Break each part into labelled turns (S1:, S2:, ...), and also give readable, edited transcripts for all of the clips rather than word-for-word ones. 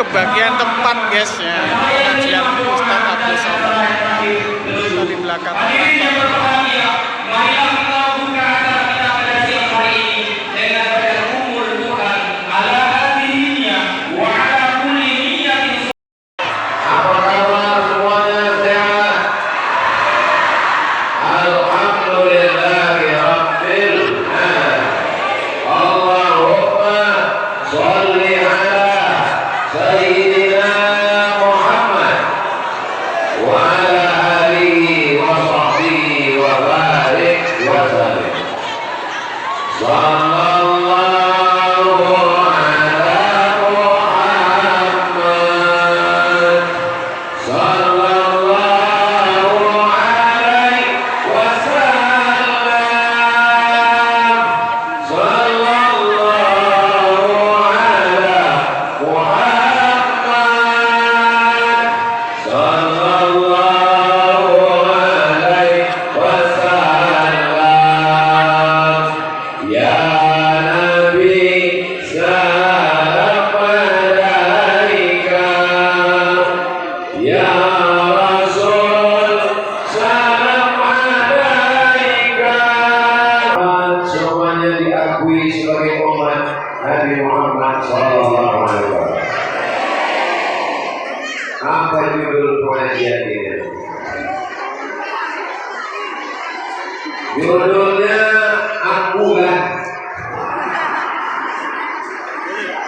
S1: kebagian tempat guys ya, pengajian Ustadz Abdul Somad di belakang.
S2: Apa judul pengajian ini? Judulnya Akulah.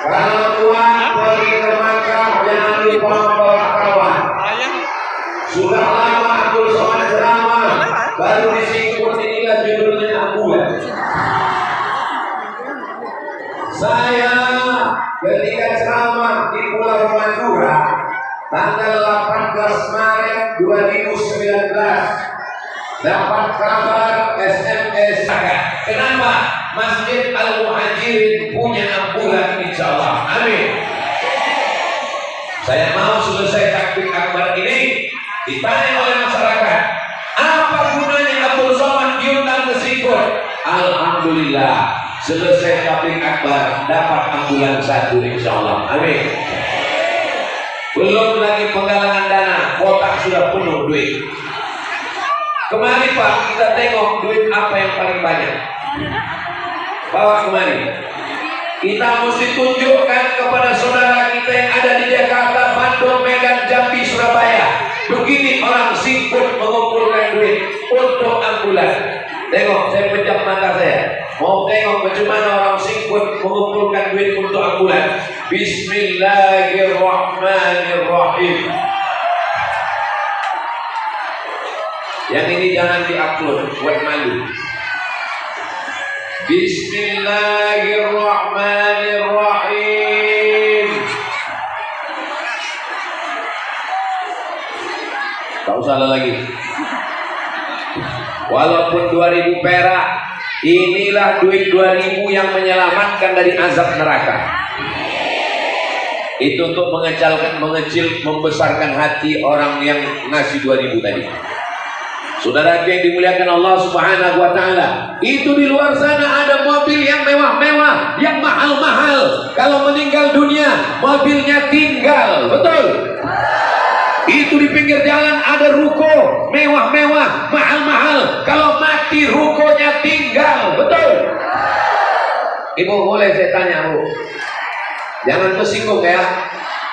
S2: Kalau Tuhan pergi ke Makkah, jangan lupa membawa kawan. Sudah lama Abdul Somad ceramah, baru disinggung inilah judulnya Akulah. Saya ketika ceramah di Pulau Madura tanggal 18 Maret 2019 dapat kabar SMS. Kenapa? Masjid Al-Muhajirin punya ambulan, insyaallah. Amin. Saya mau selesai takbir akbar ini ditanya oleh masyarakat, apa gunanya Abdul Somad diundang ke Singkut? Alhamdulillah, selesai takbir akbar dapat ambulan 1, insyaallah. Amin. Belum lagi penggalangan dana, kotak sudah penuh duit. Kemari Pak, kita tengok duit apa yang paling banyak. Bawa kemari. Kita mesti tunjukkan kepada saudara kita yang ada di Jakarta, Bandung, Medan, Jambi, Surabaya. Begini orang Singkut mengumpulkan duit untuk ambulan. Tengok, saya pejam mata saya. Mau tengok bagaimana orang Singkut mengumpulkan duit untuk ambulan. Bismillahirrahmanirrahim. Yang ini jangan diupload, buat malu. Bismillahirrahmanirrahim. Tak usah lagi. Walaupun 2000 perak, inilah duit 2000 yang menyelamatkan dari azab neraka. Itu untuk membesarkan hati orang yang ngasih 2000 tadi. Saudara yang dimuliakan Allah Subhanahu wa Ta'ala, itu di luar sana ada mobil yang mewah-mewah, yang mahal-mahal. Kalau meninggal dunia, mobilnya tinggal, betul? Itu di pinggir jalan ada ruko mewah-mewah, mahal-mahal. Kalau mati rukonya tinggal, betul? Ibu boleh saya tanya, Bu? Jangan tersinggung ya,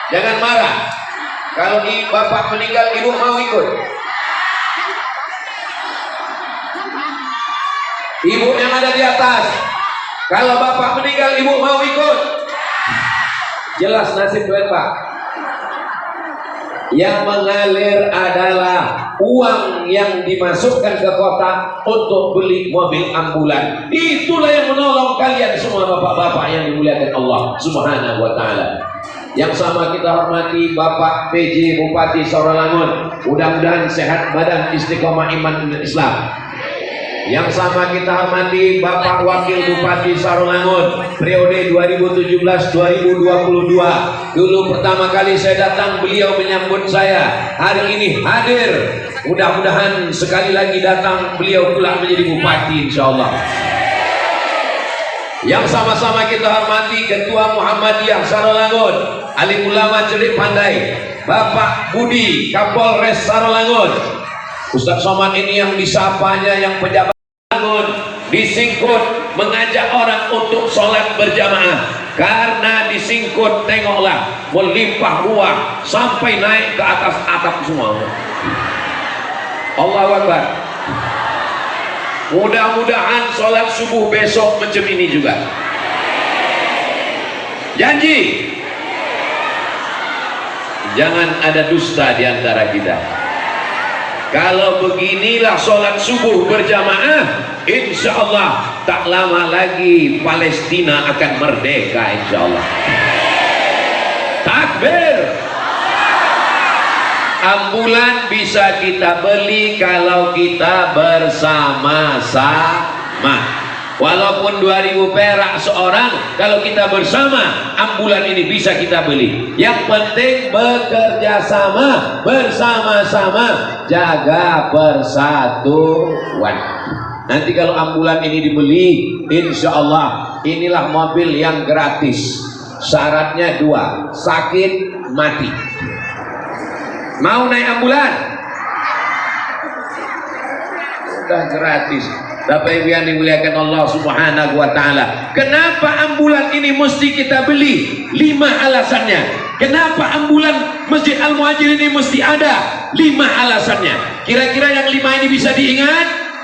S2: jangan marah. Kalau bapak meninggal, ibu mau ikut? Ibu yang ada di atas, kalau bapak meninggal, ibu mau ikut? Jelas nasib duit Pak. Yang mengalir adalah uang yang dimasukkan ke kotak untuk beli mobil ambulan. Itulah yang menolong kalian semua bapak-bapak yang dimuliakan Allah Subhanahu wa Ta'ala. Yang sama kita hormati Bapak PJ Bupati Sarolangun, mudah-mudahan sehat badan, istiqomah iman dan Islam. Yang sama kita hormati Bapak Wakil Bupati Sarolangun periode 2017-2022. Dulu pertama kali saya datang, beliau menyambut saya. Hari ini hadir. Mudah-mudahan sekali lagi datang, beliau kelak menjadi bupati insyaallah. Yang sama-sama kita hormati Ketua Muhammadiyah Sarolangun alim ulama cerdik pandai, Bapak Budi Kapolres Sarolangun. Ustaz Somad ini yang disapanya yang pejabat Langun disingkut mengajak orang untuk sholat berjamaah. Karena disingkut, tengoklah melimpah ruah sampai naik ke atas atap semua. Allahu Akbar. Mudah-mudahan sholat subuh besok macam ini juga. Janji jangan ada dusta di antara kita. Kalau beginilah sholat subuh berjamaah, insya Allah tak lama lagi Palestina akan merdeka, insya Allah. Takbir. Ambulan bisa kita beli kalau kita bersama-sama. Walaupun 2.000 perak seorang, kalau kita bersama, ambulan ini bisa kita beli. Yang penting bekerja sama, bersama-sama, jaga persatuan. Nanti kalau ambulan ini dibeli, insya Allah inilah mobil yang gratis. Syaratnya 2, sakit mati. Mau naik ambulan? Udah gratis. Bapak Ibu yang dimuliakan Allah Subhanahu wa Ta'ala, kenapa ambulan ini mesti kita beli? 5 alasannya. Kenapa ambulan Masjid Al-Muhajirin ini mesti ada? 5 alasannya. Kira-kira yang 5 ini bisa diingat?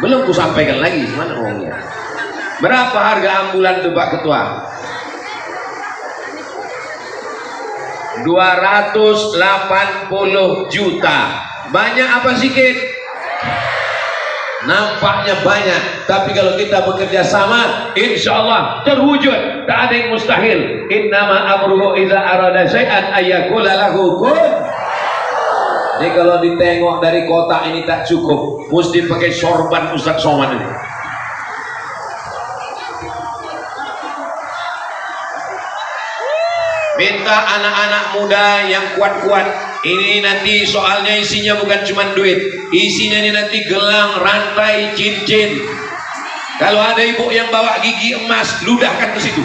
S2: Belum ku sampaikan lagi, mana uangnya? Berapa harga ambulan itu Pak Ketua? 280 juta. Banyak apa sedikit? Nampaknya banyak, tapi kalau kita bekerja sama, insya Allah terwujud. Tak ada yang mustahil. Innama amruhu idza arada syai'an ayyaqula lahu kun. Jadi kalau ditengok dari kotak ini tak cukup, mesti pakai sorban Ustaz Somad ini. Minta anak-anak muda yang kuat-kuat. Ini nanti soalnya isinya bukan cuma duit, isinya ini nanti gelang, rantai, cincin. Kalau ada ibu yang bawa gigi emas, ludahkan ke situ,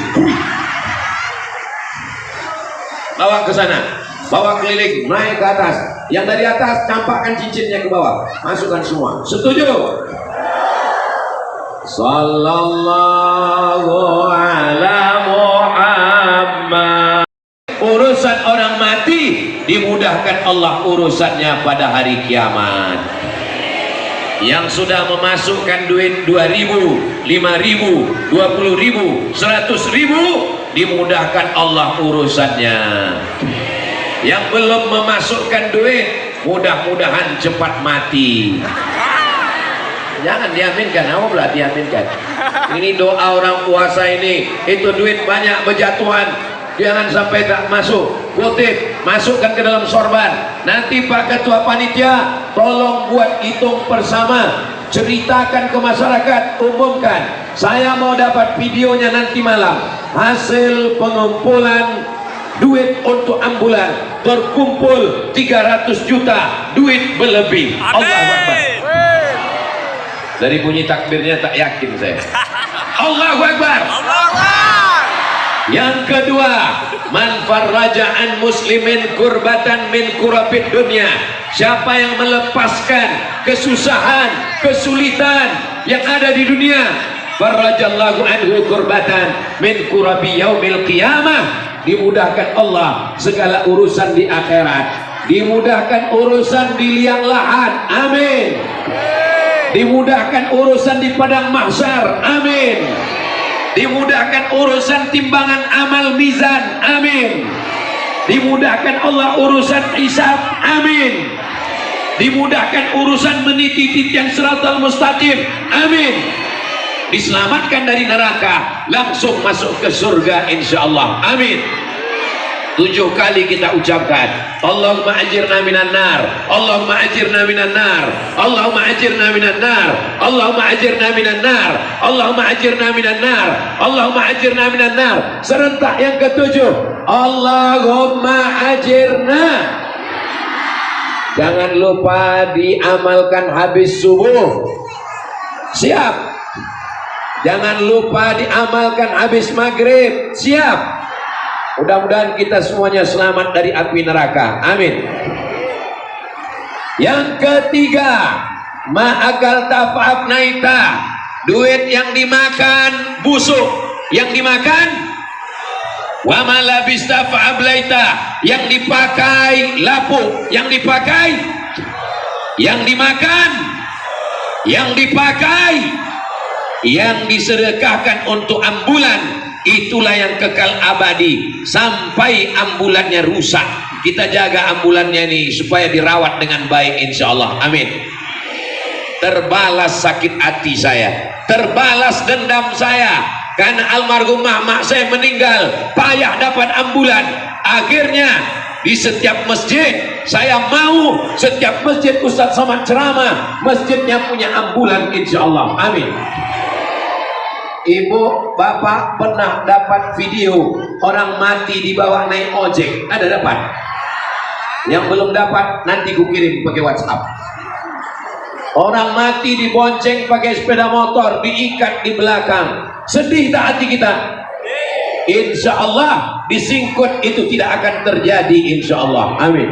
S2: bawa ke sana, bawa keliling, naik ke atas. Yang dari atas campakkan cincinnya ke bawah, masukkan semua. Setuju? Sallallahu ala Muhammad. Urusan orang mati dimudahkan Allah urusannya pada hari kiamat. Yang sudah memasukkan duit 2.000, 5.000, 20.000, 100.000, dimudahkan Allah urusannya. Yang belum memasukkan duit, mudah-mudahan cepat mati. Jangan diaminkan, apa pula diaminkan? Ini doa orang puasa ini, itu duit banyak berjatuhan. Jangan sampai tak masuk. Kutip, masukkan ke dalam sorban. Nanti Pak Ketua Panitia, tolong buat hitung bersama, ceritakan ke masyarakat, umumkan. Saya mau dapat videonya nanti malam. Hasil pengumpulan duit untuk ambulan terkumpul 300 juta, duit berlebih. Allahu Akbar. Dari bunyi takbirnya tak yakin saya. Allahu Akbar. Yang kedua, man farraja an muslimin kurbatan min kurabid dunya. Siapa yang melepaskan kesusahan, kesulitan yang ada di dunia, farrajallahu anhu kurbatan min kurabi yaumil qiyamah. Dimudahkan Allah segala urusan di akhirat, dimudahkan urusan di liang lahat, amin. Dimudahkan urusan di padang mahsyar, amin. Dimudahkan urusan timbangan amal mizan, amin. Dimudahkan Allah urusan hisab, amin. Dimudahkan urusan meniti titian siratal mustaqim, amin. Diselamatkan dari neraka, langsung masuk ke surga insyaallah, amin. 7 kali kita ucapkan, Allahumma ajirna minan nar, Allahumma ajirna minan nar, Allahumma ajirna minan nar, Allahumma ajirna minan nar, Allahumma ajirna minan nar, Allahumma ajirna minan nar. Serentak yang ke-7, Allahumma ajirna. Jangan lupa diamalkan habis subuh. Siap. Jangan lupa diamalkan habis maghrib. Siap. Mudah-mudahan kita semuanya selamat dari api neraka. Amin. Yang ketiga, ma'akal tafa'abnaita, duit yang dimakan busuk, yang dimakan wa malabista fa'ablaita, yang dipakai lapuk, yang dipakai, yang dimakan, yang dipakai, yang disedekahkan untuk ambulan, itulah yang kekal abadi sampai ambulannya rusak. Kita jaga ambulannya ini supaya dirawat dengan baik, insya Allah. Amin. Terbalas sakit hati saya, terbalas dendam saya, karena almarhumah mak saya meninggal, payah dapat ambulan. Akhirnya di setiap masjid saya mau, setiap masjid Ustadz Somad ceramah, masjidnya punya ambulan, insya Allah. Amin. Ibu, bapak pernah dapat video orang mati dibawa naik ojek? Ada dapat? Yang belum dapat nanti ku kirim pakai WhatsApp. Orang mati dibonceng pakai sepeda motor, diikat di belakang. Sedih tak hati kita? Insya Allah disingkut itu tidak akan terjadi, insya Allah. Amin.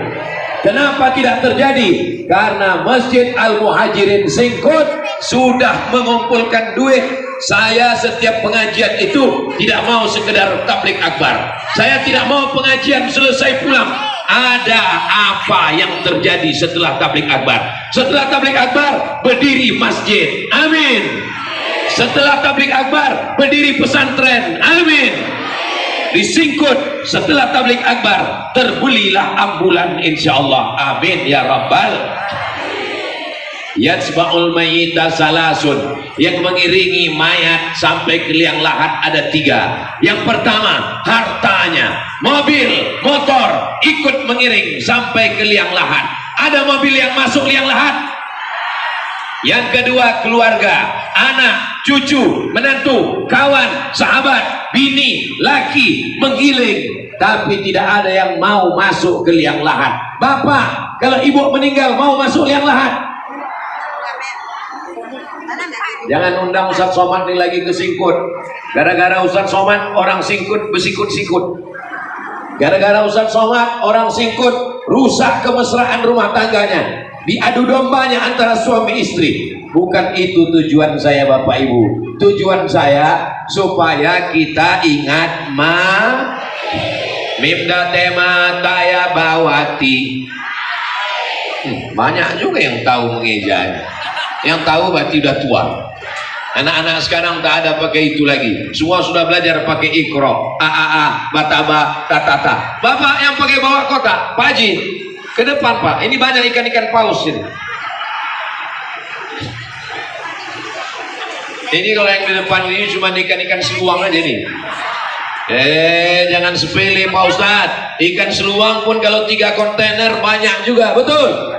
S2: Kenapa tidak terjadi? Karena Masjid Al-Muhajirin Singkut sudah mengumpulkan duit. Saya setiap pengajian itu tidak mau sekedar tablik akbar. Saya tidak mau pengajian selesai pulang. Ada apa yang terjadi setelah tablik akbar? Setelah tablik akbar berdiri masjid. Amin. Setelah tablik akbar berdiri pesantren. Amin. Disingkut setelah tablik akbar terbelilah ambulan, insyaallah. Amin ya rabbal. Yatsba'ul mayyita salasun, yang mengiringi mayat sampai ke liang lahat ada 3. Yang pertama hartanya, mobil, motor ikut mengiring sampai ke liang lahat. Ada mobil yang masuk liang lahat. Yang kedua keluarga, anak, cucu, menantu, kawan, sahabat, bini, laki menggiling, tapi tidak ada yang mau masuk ke liang lahat. Bapak, kalau ibu meninggal mau masuk liang lahat? Jangan undang Ustadz Somad ini lagi ke Singkut. Gara-gara Ustadz Somad orang Singkut bersikut-sikut. Gara-gara Ustadz Somad orang Singkut rusak kemesraan rumah tangganya, diadu dombanya antara suami istri. Bukan itu tujuan saya Bapak Ibu. Tujuan saya supaya kita ingat Mimda tema taya bawati. Banyak juga yang tahu mengejanya. Yang tahu berarti udah tua. Anak-anak sekarang tak ada pakai itu lagi. Semua sudah belajar pakai ikro, AAA, bataba, tatata. Bapak yang pakai bawa kotak, Pak Haji, ke depan Pak. Ini banyak ikan-ikan paus ini. Ini kalau yang di depan ini cuma ikan-ikan seluang aja nih. Jangan sepele Pak Ustadz. Ikan seluang pun kalau 3 kontainer banyak juga, betul?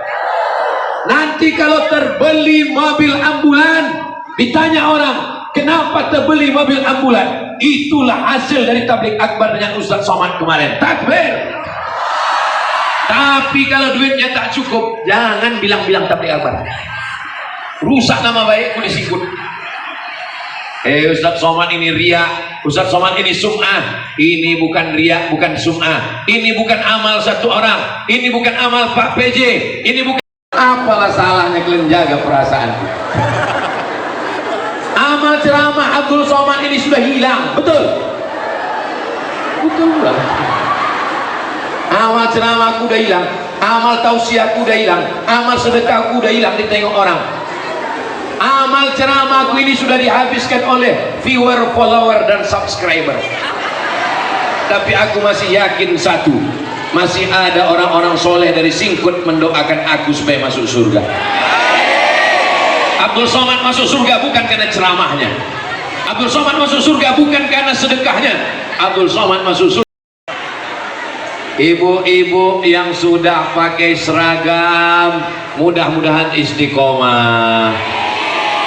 S2: Nanti kalau terbeli mobil ambulan, ditanya orang, kenapa terbeli mobil ambulan? Itulah hasil dari tablik akbar dengan Ustadz Somad kemarin. Takbir. Tapi kalau duitnya tak cukup, jangan bilang-bilang tablik akbar. Rusak nama baik pun disikut. Ustadz Somad ini riya, Ustadz Somad ini sum'ah. Ini bukan riya, bukan sum'ah. Ini bukan amal satu orang. Ini bukan amal Pak PJ. Ini bukan. Apalah salahnya kalian jaga perasaanku? Amal ceramah Abdul Somad ini sudah hilang, betul? Betul lah. Amal ceramahku udah hilang, amal tausiahku udah hilang, amal sedekahku udah hilang ditengok orang. Amal ceramahku ini sudah dihabiskan oleh viewer, follower, dan subscriber. Tapi aku masih yakin satu, masih ada orang-orang soleh dari Singkut mendoakan aku supaya masuk surga. Abdul Somad masuk surga bukan karena ceramahnya. Abdul Somad masuk surga bukan karena sedekahnya. Abdul Somad masuk surga. Ibu-ibu yang sudah pakai seragam, mudah-mudahan istiqomah.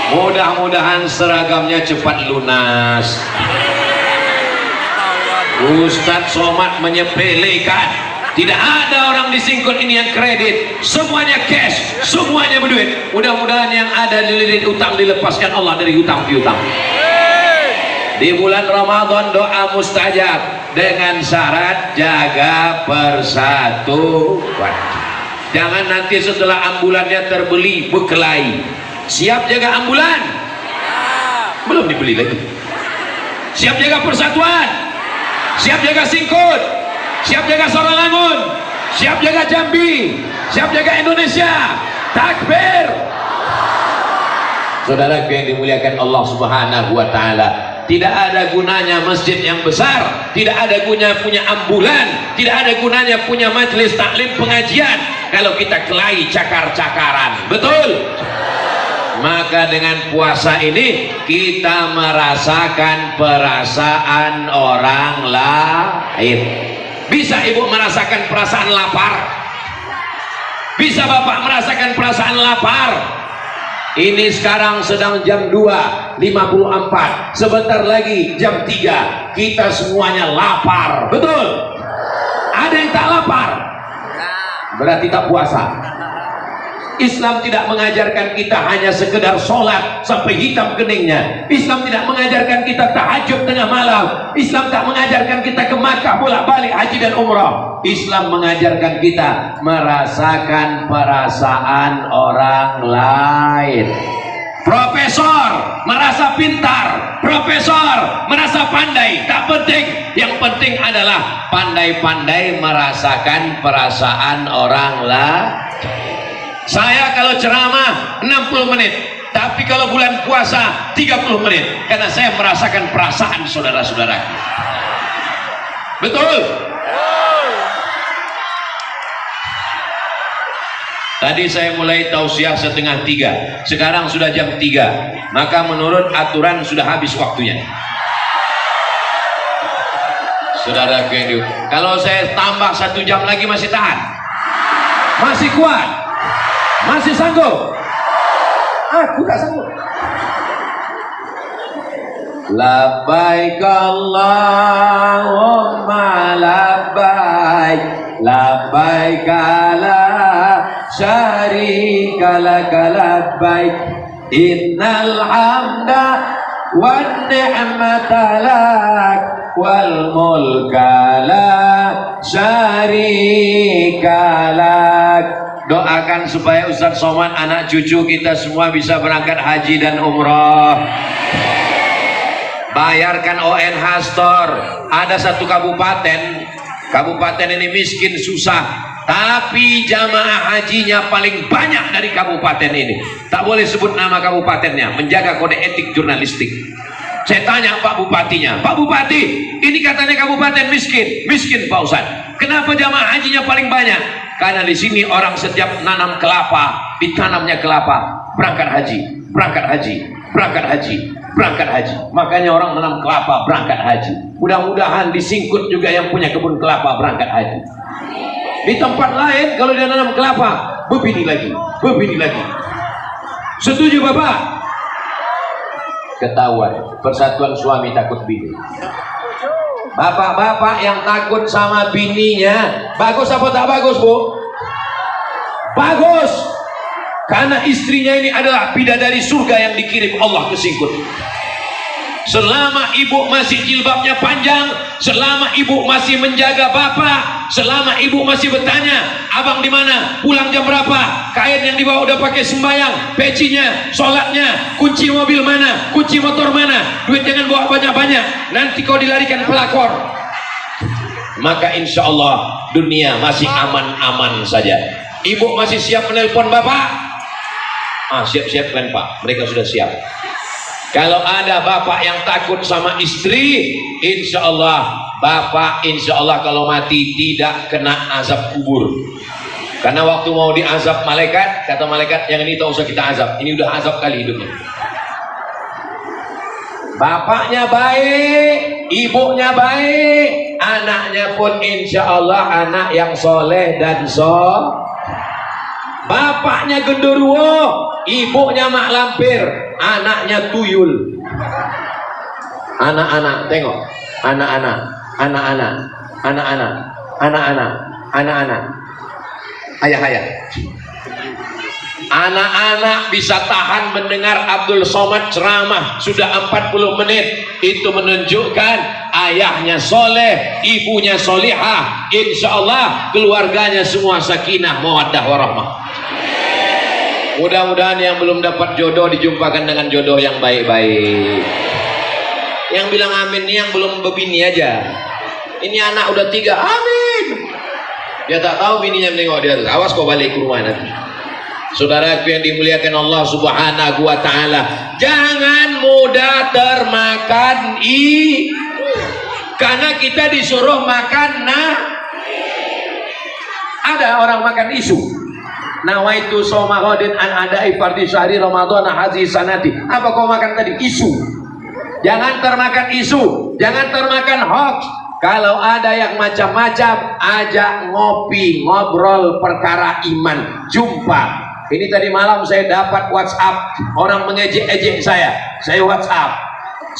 S2: Mudah-mudahan seragamnya cepat lunas. Ustadz Somad menyepelekan. Tidak ada orang di Singkut ini yang kredit, semuanya cash, semuanya berduit. Mudah-mudahan yang ada dililit utang dilepaskan Allah dari hutang piutang. Di bulan Ramadan doa mustajab, dengan syarat jaga persatuan. Jangan nanti setelah ambulannya terbeli berkelahi. Siap jaga ambulan? Belum dibeli lagi. Siap jaga persatuan? Siap jaga Singkut? Siap jaga Soralangun? Siap jaga Jambi? Siap jaga Indonesia? Takbir! Saudara yang dimuliakan Allah Subhanahu wa Ta'ala, tidak ada gunanya masjid yang besar, tidak ada gunanya punya ambulan, tidak ada gunanya punya majelis taklim pengajian kalau kita kelahi cakar-cakaran. Betul? Maka dengan puasa ini kita merasakan perasaan orang lain. Bisa ibu merasakan perasaan lapar? Bisa bapak merasakan perasaan lapar? Ini sekarang sedang jam 2.54, sebentar lagi jam 3, kita semuanya lapar. Betul? Ada yang tak lapar? Berarti tak puasa. Islam tidak mengajarkan kita hanya sekedar sholat sampai hitam keningnya. Islam tidak mengajarkan kita tahajud tengah malam. Islam tak mengajarkan kita ke Makkah bolak-balik haji dan umrah. Islam mengajarkan kita merasakan perasaan orang lain. Profesor merasa pintar, profesor merasa pandai, tak penting. Yang penting adalah pandai-pandai merasakan perasaan orang lain. Saya kalau ceramah 60 menit, tapi kalau bulan puasa 30 menit, karena saya merasakan perasaan saudara-saudara. Betul? Tadi saya mulai tausiah 2:30, sekarang sudah jam 3, maka menurut aturan sudah habis waktunya. Saudara Gendu, kalau saya tambah 1 jam lagi masih tahan? Masih kuat? Masih sanggup? Aku tak sanggup. Labbaik Allahumma labbaik, labbaik la syarika lak labbaik, innal hamda wan ni'mata lak wal mulka la syarika lak. Doakan supaya Ustadz Somad, anak cucu kita semua bisa berangkat haji dan umroh. Bayarkan ONH store. Ada satu kabupaten ini miskin susah, tapi jamaah hajinya paling banyak dari kabupaten ini. Tak boleh sebut nama kabupatennya, menjaga kode etik jurnalistik. Saya tanya Pak Bupatinya, Pak Bupati, ini katanya kabupaten miskin. Miskin Pak Ustadz. Kenapa jamaah hajinya paling banyak? Karena di sini orang setiap nanam kelapa, ditanamnya kelapa, berangkat haji, berangkat haji, berangkat haji, berangkat haji. Makanya orang menanam kelapa, berangkat haji. Mudah-mudahan di Singkut juga yang punya kebun kelapa berangkat haji. Di tempat lain kalau dia nanam kelapa, bebini lagi, bebini lagi. Setuju Bapak? Ketahuan, persatuan suami takut bini. Bapak-bapak yang takut sama bininya, bagus apa tak bagus, Bu? Bagus. Karena istrinya ini adalah bidadari surga yang dikirim Allah ke Singkut. Selama ibu masih jilbabnya panjang, selama ibu masih menjaga bapak, selama ibu masih bertanya, abang di mana, pulang jam berapa, kain yang dibawa udah pakai sembayang, pecinya, sholatnya, kunci mobil mana, kunci motor mana, duit jangan bawa banyak-banyak, nanti kau dilarikan pelakor. Maka insya Allah dunia masih aman-aman saja. Ibu masih siap menelpon bapak? Siap-siap kan Pak, mereka sudah siap. Kalau ada bapak yang takut sama istri, insya Allah bapak insya Allah kalau mati tidak kena azab kubur. Karena waktu mau diazab malaikat, kata malaikat, yang ini tak usah kita azab, ini udah azab kali hidupnya. Bapaknya baik, ibunya baik, anaknya pun insya Allah anak yang soleh dan bapaknya genderuwo, ibunya mak lampir, anaknya tuyul. Anak-anak, tengok, anak-anak, anak-anak, anak-anak, anak-anak, anak-anak, ayah-ayah. Anak-anak bisa tahan mendengar Abdul Somad ceramah sudah 40 menit. Itu menunjukkan ayahnya soleh, ibunya solihah, insya Allah keluarganya semua sakinah, mawaddah, warahmah. Mudah-mudahan yang belum dapat jodoh dijumpakan dengan jodoh yang baik-baik. Yang bilang amin ini yang belum berbini aja. Ini anak udah 3, amin. Dia tak tahu bininya menengok dia. Awas kau balik ke rumah nanti. Saudaraku yang dimuliakan Allah Subhanahu wa taala, jangan mudah termakan karena kita disuruh makan ada orang makan isu. Nawaitu soma ghadin an adai fardhi syahri ramadhan hadhihi sanati. Apa kau makan tadi? Isu. Jangan termakan isu, jangan termakan hoax. Kalau ada yang macam-macam, ajak ngopi, ngobrol perkara iman, jumpa. Ini tadi malam saya dapat WhatsApp, orang mengejek-ejek saya WhatsApp.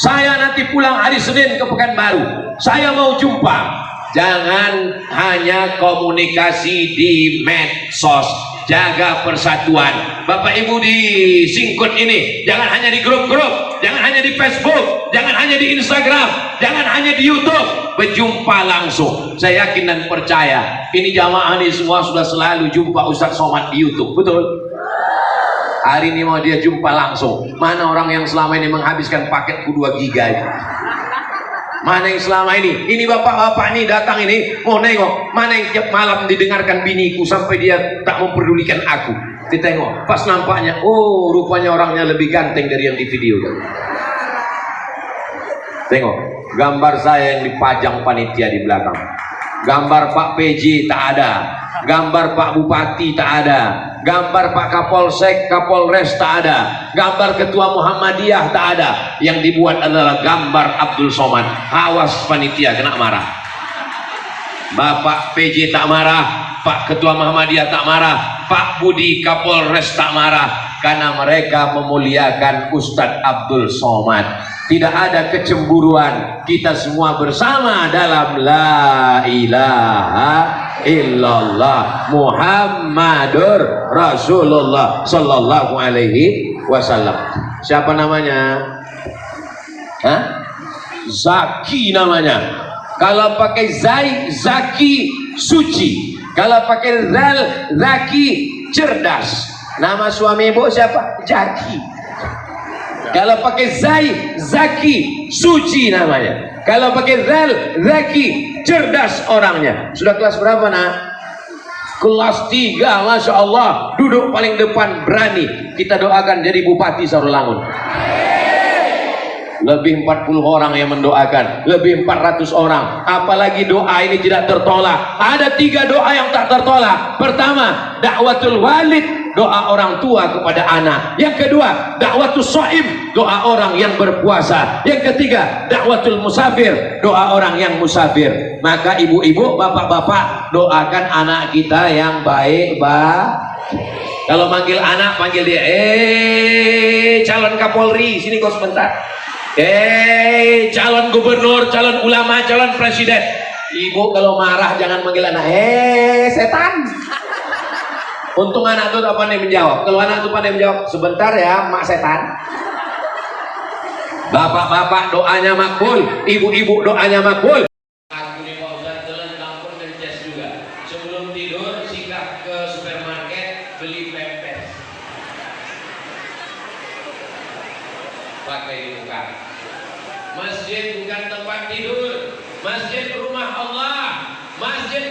S2: Saya nanti pulang hari Senin ke Pekanbaru, saya mau jumpa. Jangan hanya komunikasi di medsos, jaga persatuan. Bapak Ibu di Singkut ini, jangan hanya di grup-grup, jangan hanya di Facebook, jangan hanya di Instagram, jangan hanya di YouTube. Berjumpa langsung. Saya yakin dan percaya ini jamaah ini semua sudah selalu jumpa Ustaz Somad di YouTube, betul? Hari ini mau dia jumpa langsung. Mana orang yang selama ini menghabiskan paketku 2 giga itu? Mana yang selama ini bapak-bapak ini datang ini mau nengok. Mana yang tiap malam didengarkan biniku sampai dia tak memperdulikan aku. Ditengok, pas nampaknya, oh rupanya orangnya lebih ganteng dari yang di video kan. Tengok, gambar saya yang dipajang panitia di belakang. Gambar Pak PJ tak ada, gambar Pak Bupati tak ada, gambar Pak Kapolsek, Kapolres tak ada, gambar Ketua Muhammadiyah tak ada. Yang dibuat adalah gambar Abdul Somad. Awas panitia kena marah. Bapak PJ tak marah, Pak Ketua Muhammadiyah tak marah, Pak Budi Kapolres tak marah, karena mereka memuliakan Ustadz Abdul Somad. Tidak ada kecemburuan, kita semua bersama dalam la ilaha illallah Muhammadur Rasulullah sallallahu alaihi wasallam. Siapa namanya? Hah? Zaki namanya. Kalau pakai zai, zaki, suci. Kalau pakai zal, zaki, cerdas. Nama suami ibu siapa? Jaki. Kalau pakai zai, zaki, suci namanya. Kalau pakai zal, zaki, cerdas orangnya. Sudah kelas berapa nak? Kelas 3, Masya Allah. Duduk paling depan, berani. Kita doakan jadi Bupati Sarulangun. Lebih 40 orang yang mendoakan, lebih 400 orang. Apalagi doa ini tidak tertolak. Ada 3 doa yang tak tertolak. Pertama, dakwatul walid, doa orang tua kepada anak. Yang kedua, dakwatul shaim, doa orang yang berpuasa. Yang ketiga, dakwatul musafir, doa orang yang musafir. Maka ibu-ibu, bapak-bapak, doakan anak kita yang baik, Kalau manggil anak, panggil dia, calon Kapolri, sini kau sebentar. Calon gubernur, calon ulama, calon presiden. Ibu kalau marah jangan manggil anak, setan. Untung anak itu apa nih menjawab. Kalau anak itu pandai menjawab, sebentar ya mak setan. Bapak-bapak doanya makbul, ibu-ibu doanya makbul. Aku di Fauzan telan lampur dan jas juga. Sebelum tidur singgah ke supermarket beli pempes. Pakai di muka. Masjid bukan tempat tidur, masjid rumah Allah, masjid